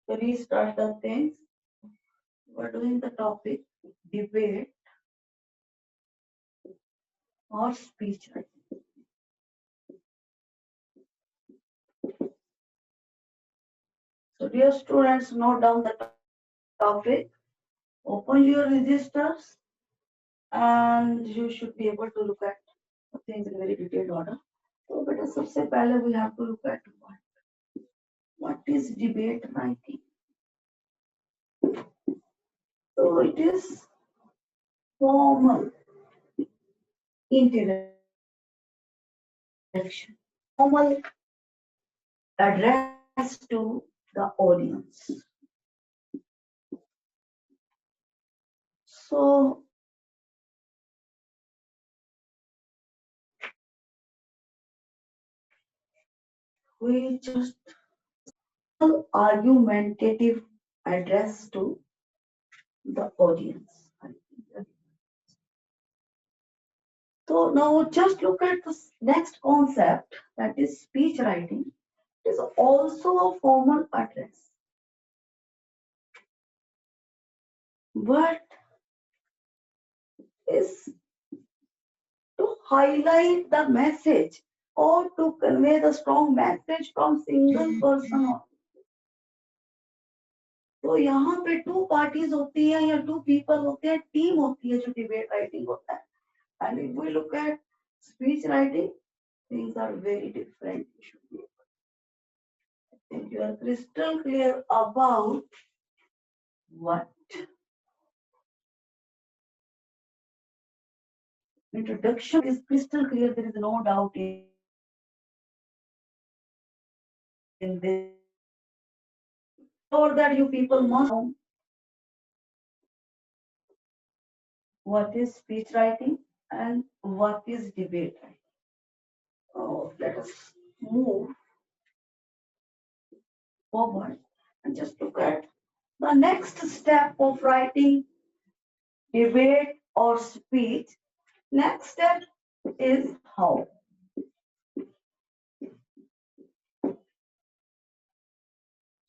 to restart the things. We're doing the topic debate or speech writing. So dear students, note down the topic, open your registers, and you should be able to look at the things in very detailed order. So beta सबसे पहले we have to look at what is debate writing. So it is formal interaction, formal address to the audience. So we just argumentative address to the audience. So now just look at this next concept, that is speech writing. It is also a formal address, but is to highlight the message or to convey the strong message from single person. तो यहाँ पे to parties होती है या to people होते हैं, team होती है जो डिबेट राइटिंग होता है. And if we look at speech writing, things are very different. You should be, I think you are crystal clear about what introduction is crystal clear. There is no doubt in this. So that you people must know what is speech writing and what is debate writing. Oh, let us move forward and just look at the next step of writing debate or speech. Next step is how.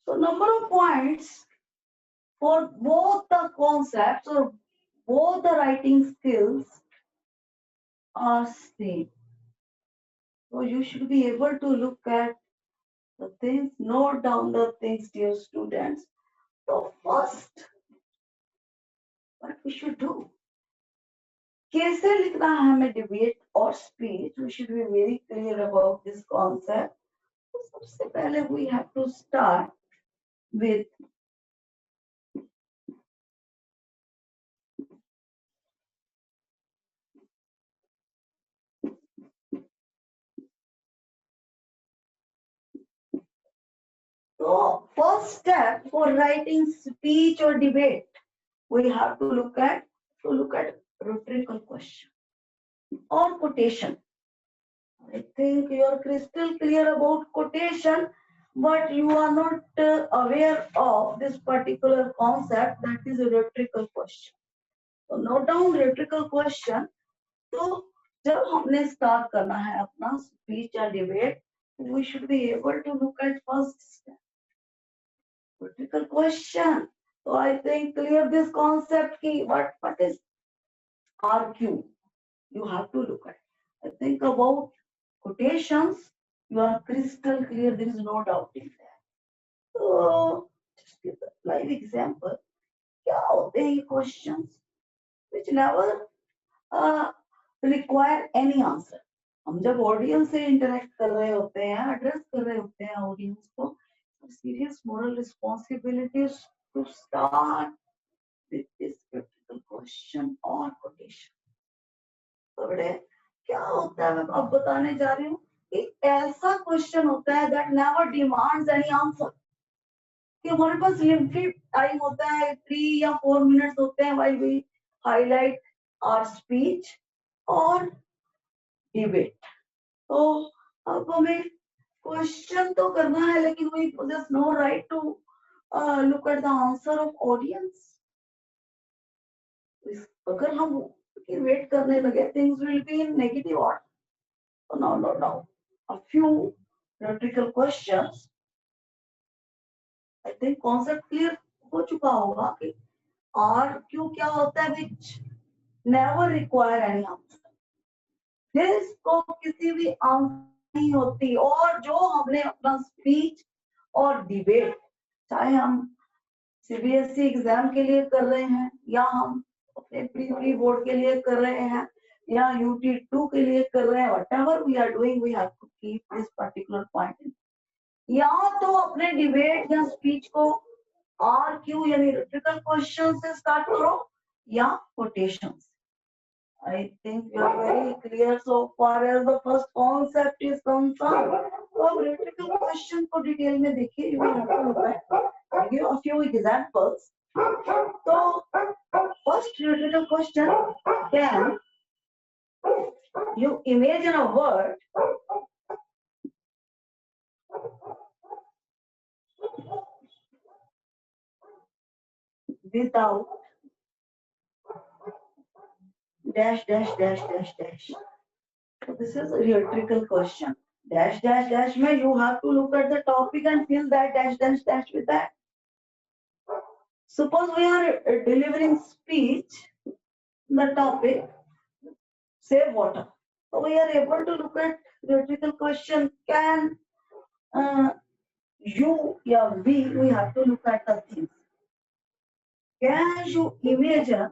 So number of points for both the concepts or both the writing skills are same. So you should be able to look at the things, note down the things, dear students. So first, what we should do? कैसे लिखना है हमें debate or speech? We should be very clear about this concept. So सबसे पहले we have to start with so first step for writing speech or debate, we have to look at rhetorical question or quotation. I think you are crystal clear about quotation, but you are not aware of this particular concept, that is a rhetorical question. So note down rhetorical question. तो जब हमने start करना है अपना speech or debate, we should be able to look at first step, rhetorical question. So I think clear this concept ki what is argue. You have to look at. I think about quotations, you are crystal clear. There is no doubt in that. So just give a live example. क्या होते हैं ये questions which never require any answer. हम जब audience से interact कर रहे होते हैं, एड्रेस कर रहे होते हैं ऑडियंस को, serious moral responsibilities to start with this critical question और कोटेशन. तो बेटे क्या होता है, मैं अब बताने जा रही हूँ कि ऐसा क्वेश्चन होता है that never demands any answer. कि हमारे पास लिमिटेड टाइम होता है, 3 या 4 मिनट्स होते हैं while we highlight our speech और डिबेट. तो अब हमें क्वेश्चन तो करना है, लेकिन we possess no right to look at the answer of audience. अगर हम वेट करने लगे, things will be in negative order. So now a few rhetorical questions I think concept clear हो चुका होगा कि आर क्यू क्या होता है, which never require any answer, जिसको किसी भी आंसर नहीं होती, और जो हमने अपना स्पीच और डिबेट, चाहे हम सीबीएसई एग्जाम के लिए कर रहे हैं, या हम अपने प्री बोर्ड के लिए कर रहे हैं, या UT2 के लिए कर रहे हैं, whatever we are doing, we have to keep this particular point. या तो अपने डिबेट या स्पीच को आर क्यू यानी रिटोरिकल क्वेश्चन से स्टार्ट करो, या quotation. I think you are very clear so far as the first concept is concerned. तो अब rhetorical question को डिटेल में देखिए, you will have to look at, I'll give a few examples. तो first rhetorical question, can you imagine a word without dash dash dash dash dash? So this is a rhetorical question. Dash dash dash में you have to look at the topic and fill that dash dash dash with that. Suppose we are delivering speech, the topic save water. So we are able to look at rhetorical question. Can you, yeah, we have to look at the things. Can you imagine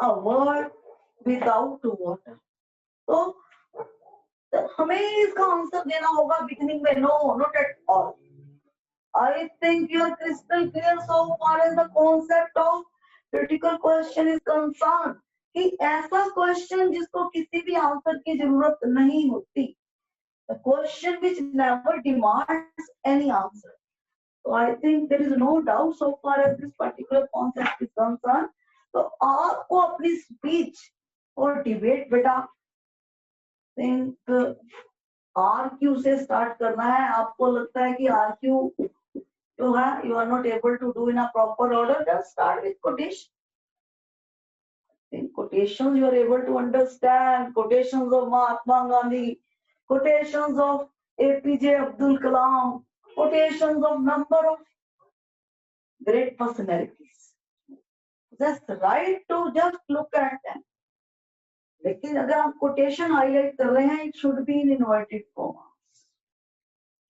a word without water? तो हमें इसका answer देना होगा beginning में, no, not at all. I think you are crystal clear so far as the concept of critical question is concerned. कि ऐसा question जिसको किसी भी आंसर की जरूरत नहीं होती, the question which never demands any answer. So I think there is no doubt so far as this particular concept is concerned. तो आपको अपनी स्पीच और डिबेट बेटा think RQ से स्टार्ट करना है. आपको लगता है कि RQ जो है you are not able to do in a proper order, just start with quotation. In quotations you are able to understand quotations of Mahatma Gandhi, quotations of APJ Abdul Kalam, quotations of number of great personalities. Just right to just look at them. लेकिन अगर आप quotation highlight कर रहे हैं, it should be in inverted commas.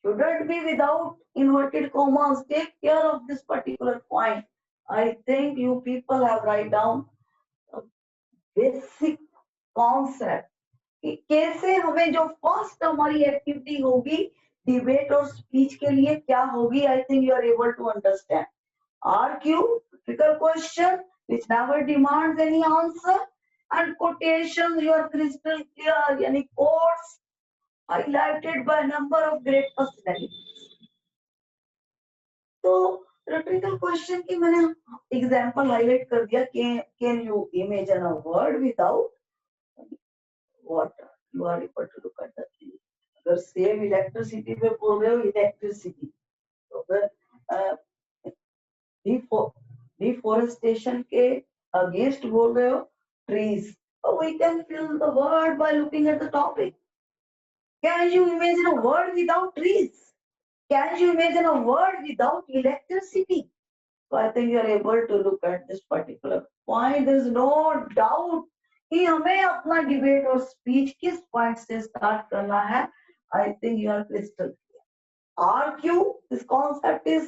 Shouldn't be without inverted commas. Take care of this particular point. I think you people have write down a basic concept कि कैसे हमें जो फर्स्ट हमारी एक्टिविटी होगी debate और स्पीच के लिए क्या होगी. I think you are able to understand. RQ, critical question which never demands any answer, and quotations you are crystal clear, यानी quotes highlighted by number of great personalities. तो rhetorical question की मैंने example highlight कर दिया. Can you imagine a word without water? You are able to look at the thing. अगर save electricity पे बोल रहे हो electricity, तो अगर deforestation के against बोल रहे हो trees, so we can fill the word by looking at the topic. Can you imagine a world without trees? Can you imagine a world without electricity? So I think you are able to look at this particular point. There is no doubt कि हमें अपना debate और speech किस point से start करना है. I think you are crystal clear. RQ, this concept is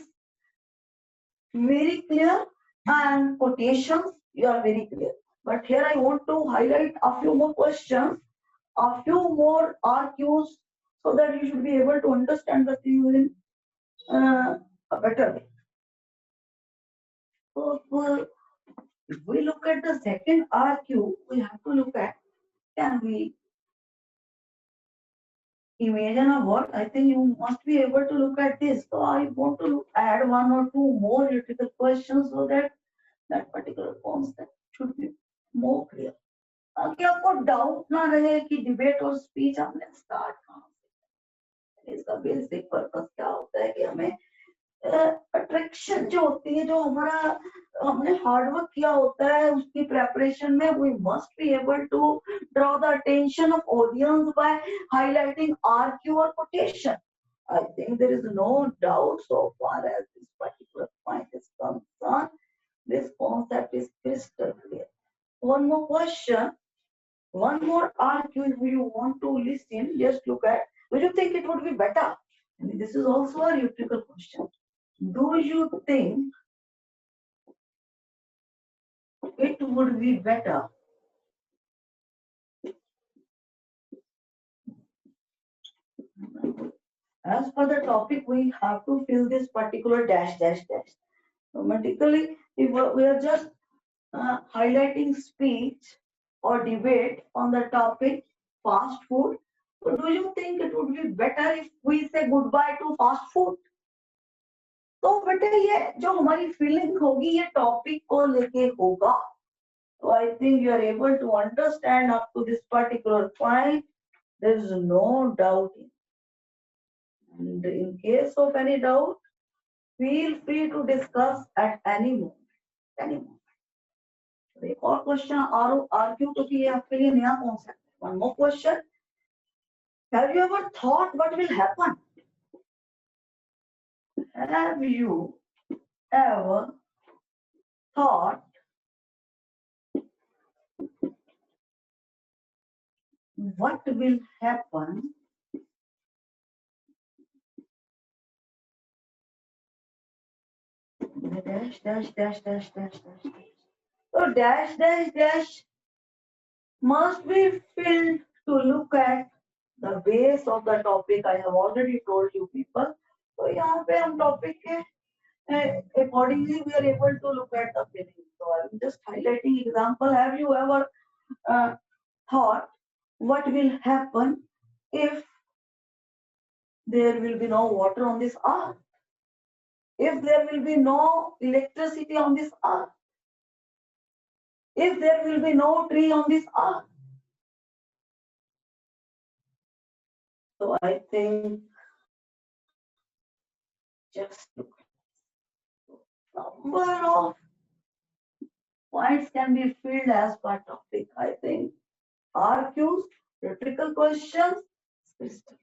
very clear, and quotations you are very clear. But here I want to highlight a few more questions, a few more RQs, so that you should be able to understand the thing in a better way. So if we look at the second RQ, we have to look at, can we imagine a word? I think you must be able to look at this. So I want to add one or two more critical questions so that that particular concept should be more clear. ताकि आपको doubt ना रहे कि debate और speech हमने start कहाँ से. इसका बेसिक पर्पस क्या होता है कि हमें अट्रैक्शन जो होती है, जो हमारा हमने हार्डवर्क किया होता है उसकी प्रेपरेशन में, we must be able to draw the attention of audience by highlighting RQ और quotation. I think there is no doubt so far as this particular point is concerned. This concept is crystal clear. One more question, one more argue if you want to listen, just look at, do you think it would be better? I mean, this is also a rhetorical question. Do you think it would be better? As per the topic, we have to fill this particular dash, dash, dash. Automatically, if we are just highlighting speech or debate on the topic fast food, so do you think it would be better if we say goodbye to fast food? तो बेटे ये जो हमारी feeling होगी ये topic को लेके होगा. So I think you are able to understand up to this particular point. There is no doubt. And in case of any doubt, feel free to discuss at any moment. Any moment. एक और question argue क्योंकि ये आपके लिए नया concept है. One more question. Have you ever thought what will happen? Have you ever thought what will happen dash dash dash dash dash dash dash. So dash dash dash must be filled to look at the base of the topic. I have already told you people. So यहाँ पे हम topic के accordingly we are able to look at the feeling. So I'm just highlighting example. Have you ever thought what will happen if there will be no water on this earth? If there will be no electricity on this earth? If there will be no tree on this earth? So I think just look. Number of points can be filled as per topic. I think RQs, rhetorical questions, crystal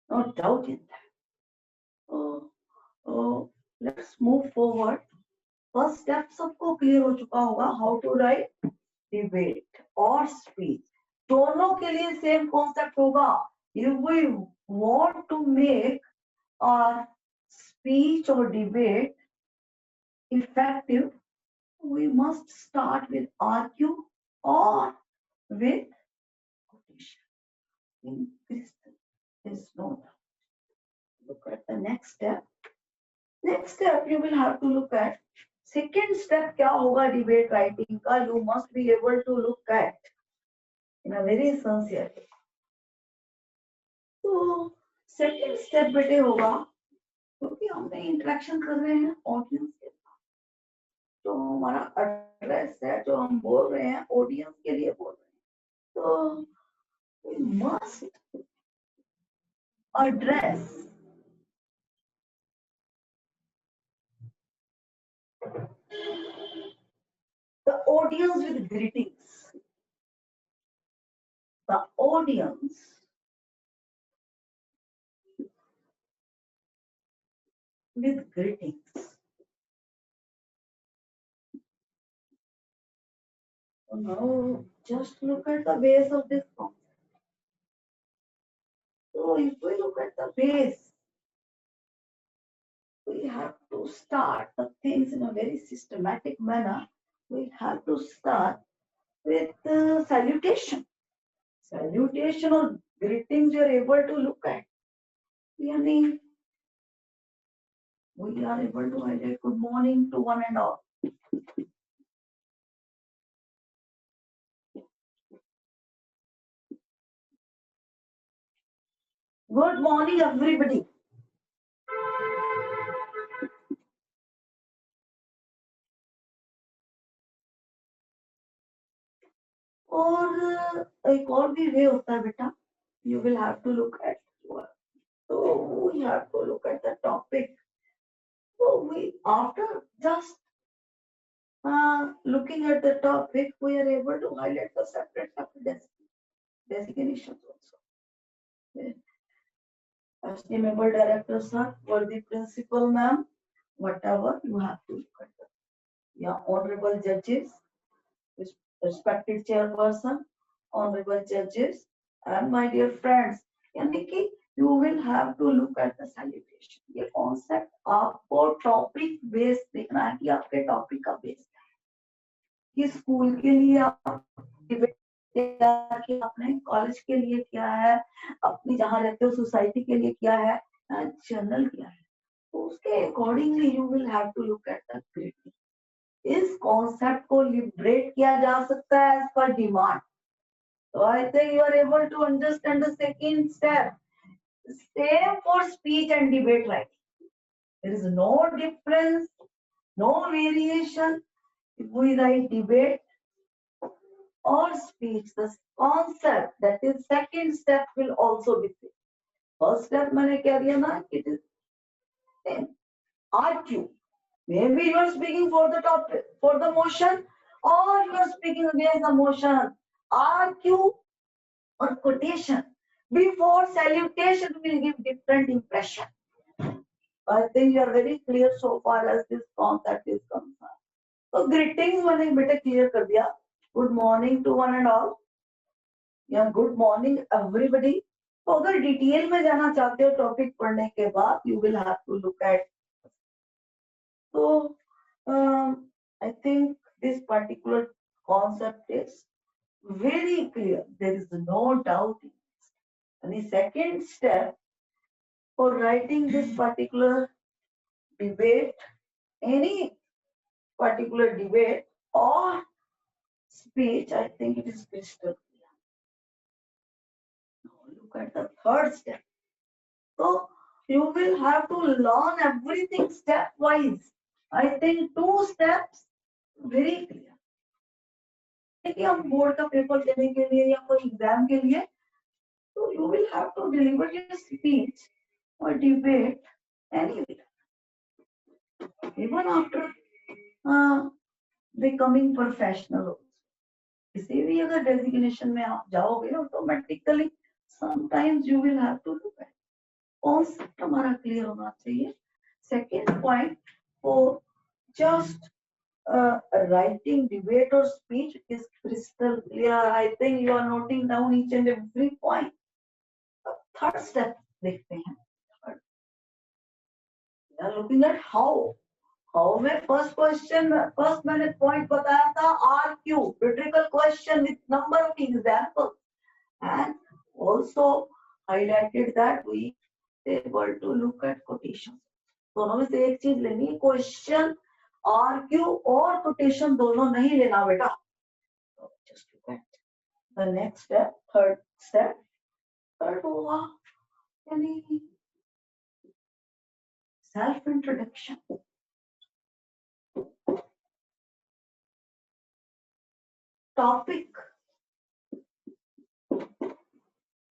clear. No doubt in that. So let's move forward. First step सबको clear हो चुका होगा how to write debate or speech. दोनों के लिए same concept होगा. If we want to make our speech or debate effective, we must start with RQ or with quotation. In crystal, there's no doubt. Look at the next step. Next step, you will have to look at. Second step क्या होगा debate writing का? You must be able to look at in a very sincere way. तो second step बेटे होगा क्योंकि हमने interaction कर रहे हैं ऑडियंस के साथ. तो हमारा एड्रेस है जो हम बोल रहे हैं ऑडियंस के लिए बोल रहे हैं. तो we must address the audience with greetings. The audience with greetings. So now just look at the base of this concept. So if we look at the base, we have to start the things in a very systematic manner. We have to start with salutation. Salutation or greetings you are able to look at. Yani, we are able to highlight good morning to one and all. Good morning, everybody. और एक और भी वे होता है बेटा. You will have to look at. So we have to look at the topic. So we after just looking at the topic, we are able to highlight the separate designations also. estimable director sir, worthy principal ma'am, whatever you have to look at that. Yeah, honorable judges, respected chairperson, honorable judges, and my dear friends, यानी कि you will have to look at the salutation. ये concept आपको topic based देखना है कि आपके topic का base कि स्कूल के लिए आप डिबेट क्या किया आपने, कॉलेज के लिए क्या है, अपनी जहाँ रहते हो सोसाइटी के लिए क्या है, जनरल क्या है, तो उसके accordingly you will have to look at the grading. इस कॉन्सेप्ट को लिबरेट किया जा सकता है as per demand. So I think you are able to understand the second step. Same for speech and debate writing. There is no difference, no variation. If we write debate or speech, the concept that is second step will also be same. First step मैंने क्या दिया ना, it is same. RQ. Maybe you are speaking for the topic, for the motion, or you are speaking against the motion. RQ or quotation before salutation will give different impression. I think you are very clear so far as this concept is concerned. So greetings मैंने बेटा clear कर दिया. Good morning to one and all. या good morning everybody. तो अगर detail में जाना चाहते हो टॉपिक पढ़ने के बाद you will have to look at. तो I think this particular concept is very clear, there is no doubt. And the second step for writing this particular debate, any particular debate or speech, I think it is crystal clear. Now look at the third step. So you will have to learn everything stepwise. I think 2 steps very clear. कि हम board का paper देने के लिए या कोई exam के लिए, तो you will have to deliver your speech or debate anywhere. Even after becoming professional. किसी भी अगर डेजिग्नेशन में आप जाओगे automatically sometimes you will have to look at. Concept हमारा क्लियर होना चाहिए. Second point for just writing debate or speech is crystal clear. I think you are noting down each and every point. Third step देखते हैं. We are looking at how में first question, first मैंने point बताया था RQ, rhetorical question with number of examples, and also highlighted that we able to look at quotation. दोनों में से एक चीज लेनी है, क्वेश्चन RQ और quotation दोनों नहीं लेना बेटा. Just look at the next step, third step. Third हुआ यानी self introduction. Topic,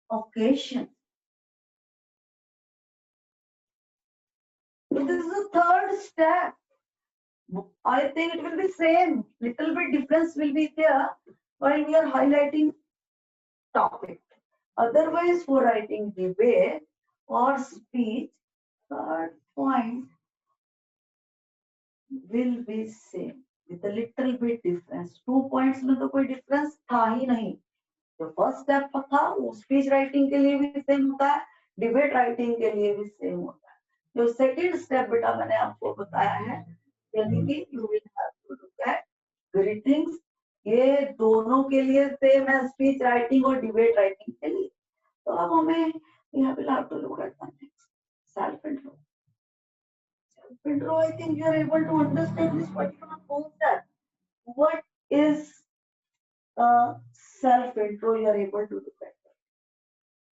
occasion. So this is the third step. I think it will be same. Little bit difference will be there while we are highlighting topic. Otherwise, for writing debate or speech, third point will be same with a little bit difference. 2 points में तो कोई difference था ही नहीं. जो first step था वो speech writing के लिए भी सेम होता है, डिबेट राइटिंग के लिए भी सेम होता है. जो सेकंड स्टेप बेटा मैंने आपको बताया है, यानी कि you will have to look at greetings. ये दोनों के लिए सेम है, स्पीच राइटिंग और डिबेट राइटिंग के लिए. तो अब हमें you will have to look at the next self intro. Self intro, I think you are able to understand this particular concept. What is self intro, you are able to look at.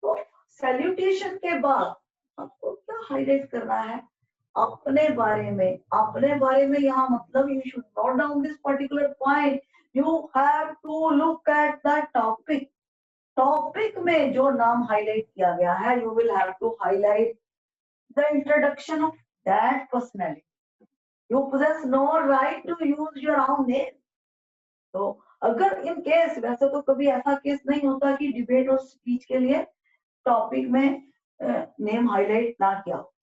तो salutation के बाद आपको क्या highlight करना है अपने बारे में. अपने बारे में यहाँ मतलब you should note down this particular point. You have to look at the topic. Topic में जो नाम हाईलाइट किया गया है, you will have to highlight the introduction of that personality. You possess no right to use your own name. तो अगर in case, वैसे तो कभी ऐसा केस नहीं होता कि डिबेट और स्पीच के लिए टॉपिक में नेम हाईलाइट ना किया हो,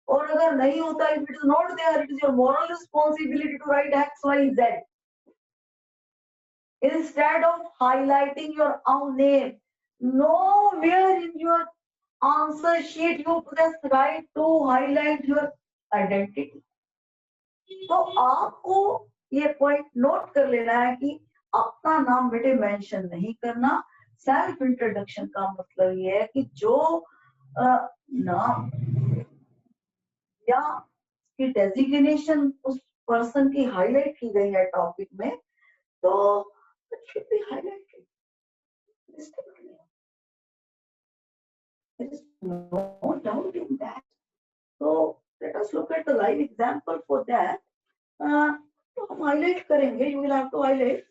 और अगर नहीं होता, if it is not there, it is your moral responsibility to write X Y Z instead of highlighting your own name. Nowhere in your answer sheet you press right to highlight your identity. तो आपको ये point note कर लेना है कि अपना नाम बेटे मेंशन नहीं करना। सेल्फ इंट्रोडक्शन का मतलब ये है कि जो नाम या की डेजिग्नेशन उस पर्सन की हाईलाइट की गई है टॉपिक में, तो it should be highlighted. There is no doubt in that. So let us look at the live example for that. तो हम हाईलाइट करेंगे, you will have to highlight.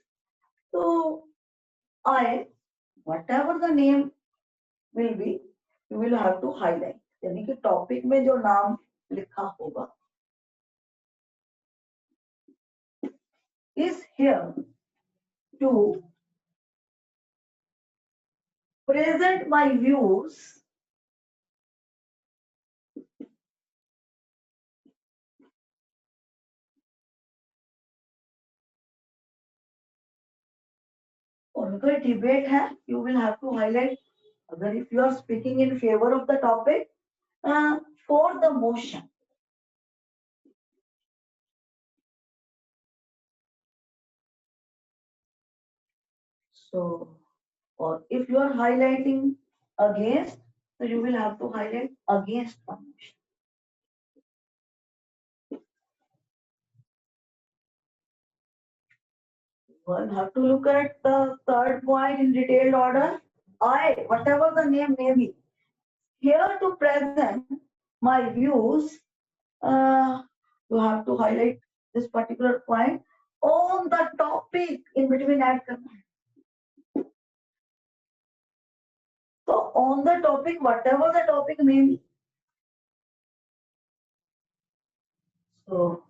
So I, whatever the name will be, you will have to highlight. यानी कि topic में जो नाम लिखा होगा is here to present my views और अगर डिबेट है you will have to highlight. अगर if you are speaking in favor of the topic, for the motion. So, or if you are highlighting against, so you will have to highlight against the motion. One have to look at the third point in detailed order. I, whatever the name may be, here to present my views, you have to highlight this particular point on the topic in between add करना है. So on the topic, whatever the topic may be. So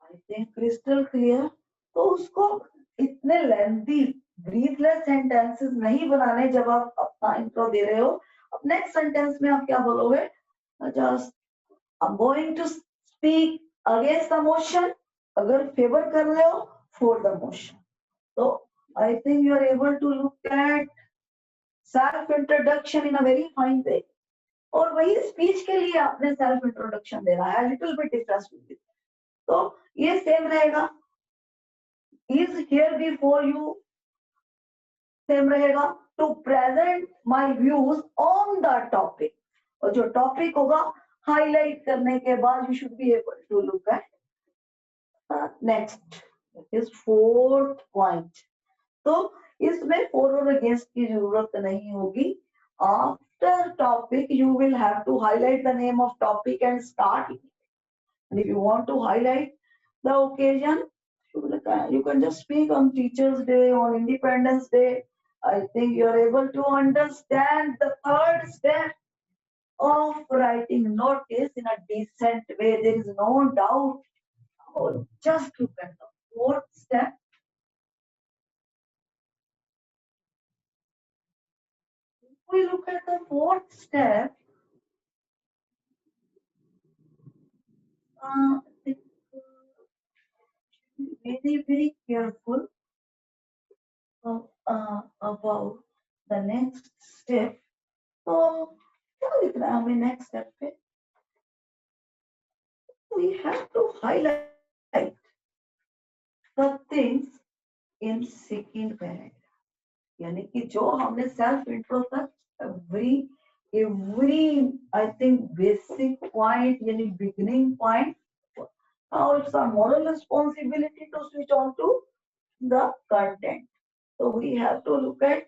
I think crystal clear. तो उसको इतने lengthy breathless sentences नहीं बनाने जब आप अपना इंट्रो दे रहे हो. अब नेक्स्ट सेंटेंस में आप क्या बोलोगे? Just I'm going to speak against the motion. अगर फेवर कर रहे हो, for the motion. So I think you are able to look at self introduction in a very fine way. और वही स्पीच के लिए आपने सेल्फ इंट्रोडक्शन देना है, little bit difference with it. तो ये सेम रहेगा. Is here before you same रहेगा. To present my views on the topic, और जो टॉपिक होगा हाईलाइट करने के बाद you should be able to look at next is fourth point. तो इसमें फॉर और अगेंस्ट की जरूरत नहीं होगी. After topic, you will have to highlight the name of topic and start it. And if you want to highlight the occasion, you can just speak on Teachers' Day, on Independence Day. I think you are able to understand the third step of writing notice in a decent way. There is no doubt. Oh, just look at the fourth step. If we look at the fourth step, very, very careful about the next step. तो क्या लिख रहा है हमें next step पे? We have to highlight the things in second paragraph. यानी कि जो हमने सेल्फ इंट्रो तक every I think basic point यानी beginning point, now it's our moral responsibility to switch on to the content. So we have to look at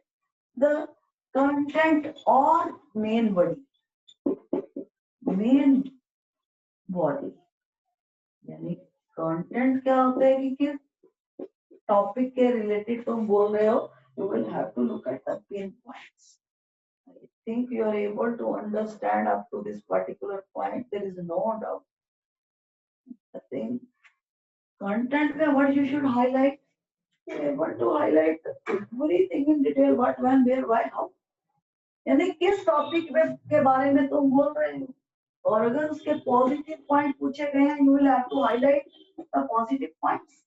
the content or main body. Main body यानी content क्या होता है कि किस topic के related तुम बोल रहे हो. You will have to look at the pen points. I think you are able to understand up to this particular point. There is no doubt. I think content में what you should highlight, you are able to highlight everything in detail, what, when, where, why, how. यानी किस topic के बारे में तुम बोल रहे हो, और अगर उसके पॉजिटिव पॉइंट पूछे गए हैं, you will have to highlight the positive points.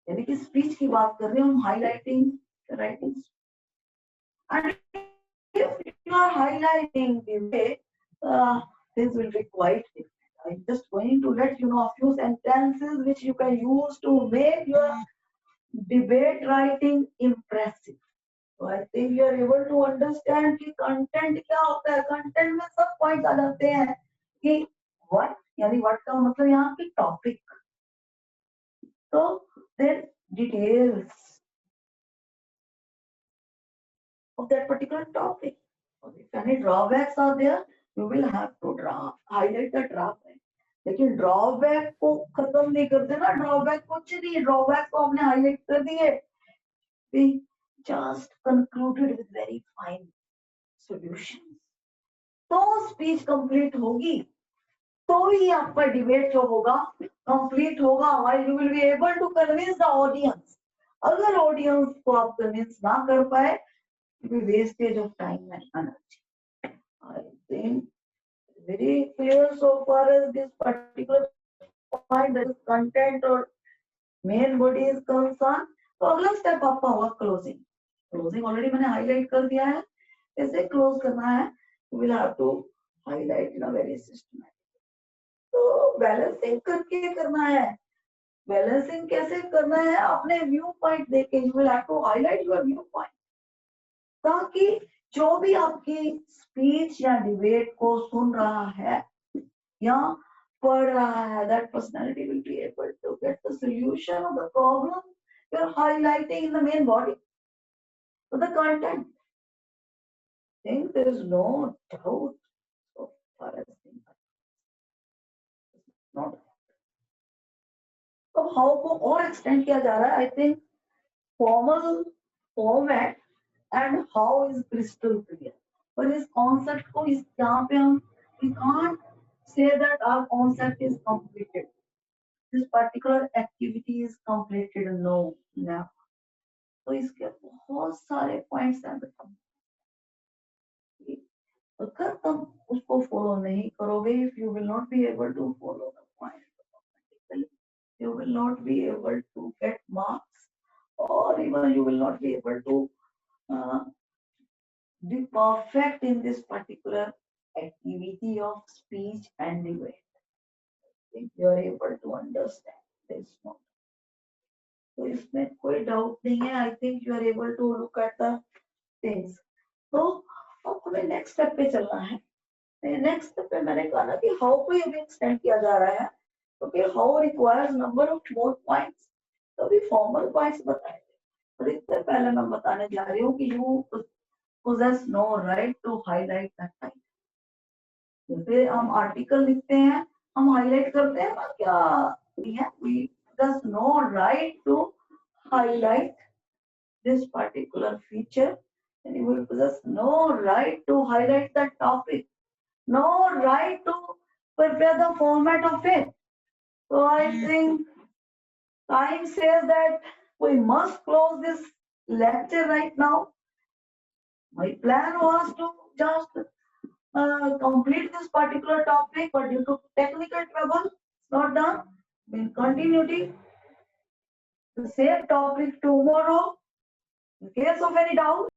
यानी कि स्पीच की बात कर रहे हैं हम, highlighting writing. And if you are highlighting the way, things will be quite different. I'm just going to let you know a few sentences which you can use to make your debate writing impressive. So I think you are able to understand कि content क्या होता है। content में सब points आ जाते हैं कि what, यानी what का मतलब यहाँ की topic, तो then details of that particular topic. So if any drawbacks are there, you will have to highlight the drawback. लेकिन ड्रॉबैक को खत्म नहीं करते ना, ड्रॉबैक कुछ नहीं, ड्रॉबैक को आपने हाईलाइट कर दिए, we just concluded with very fine solutions. तो स्पीच कंप्लीट होगी, तो ही आपका डिबेट जो होगा कंप्लीट होगा, while you will be able to convince the audience. अगर ऑडियंस को आप कन्विंस ना कर पाए, wastage of time and energy. I think very clear so far as this particular point, that is content or main body is concerned. तो अगला step आपका होगा क्लोजिंग। क्लोजिंग ऑलरेडी मैंने हाईलाइट कर दिया है, कैसे क्लोज करना है, you will have to highlight in a very systematic। तो बैलेंसिंग करके करना है। बैलेंसिंग कैसे करना है, अपने व्यू पॉइंट देके, you will have to highlight your view point, ताकि जो भी आपकी स्पीच या डिबेट को सुन रहा है या पढ़ रहा है, that personality will be able to get the solution of the problem you're highlighting in the main body. So the content, I think there is no doubt so far as not. तो how को और extend किया जा रहा है, I think formal format and how is crystal clear. पर इस concept को इस यहाँ पे हम we can't say that our concept is completed, this particular activity is completed, no, no। तो इसके बहुत सारे पॉइंट्स हैं बेटा, अगर तुम उसको फॉलो नहीं करोगे, if you will not be able to follow the point automatically, you will not be able to get marks, or even you will not be able to be perfect in this particular activity of speech and debate. If you are able to understand this one, तो इसमें कोई doubt नहीं है। I think you are able to look at the things. तो अब हमें next step पे चलना है। नेक्स्ट स्टेप पे मैंने कहा ना कि हाउ को ये एक्सटेंड किया जा रहा है, क्योंकि how requires number of more points. तो अभी फॉर्मल पॉइंट्स बताए थे, और इससे पहले मैं बताने जा रही हूँ कि you possess no right to highlight that type। जैसे हम आर्टिकल लिखते हैं, हम हाईलाइट करते हैं ना, क्या है, we possess no right to highlight this particular feature, and you will possess no right to highlight that topic, no right to prepare the format of it. So I think time says that we must close this lecture right now. My plan was to just complete this particular topic, but due to technical trouble, it's not done. In continuity, the same topic tomorrow. In case of any doubt,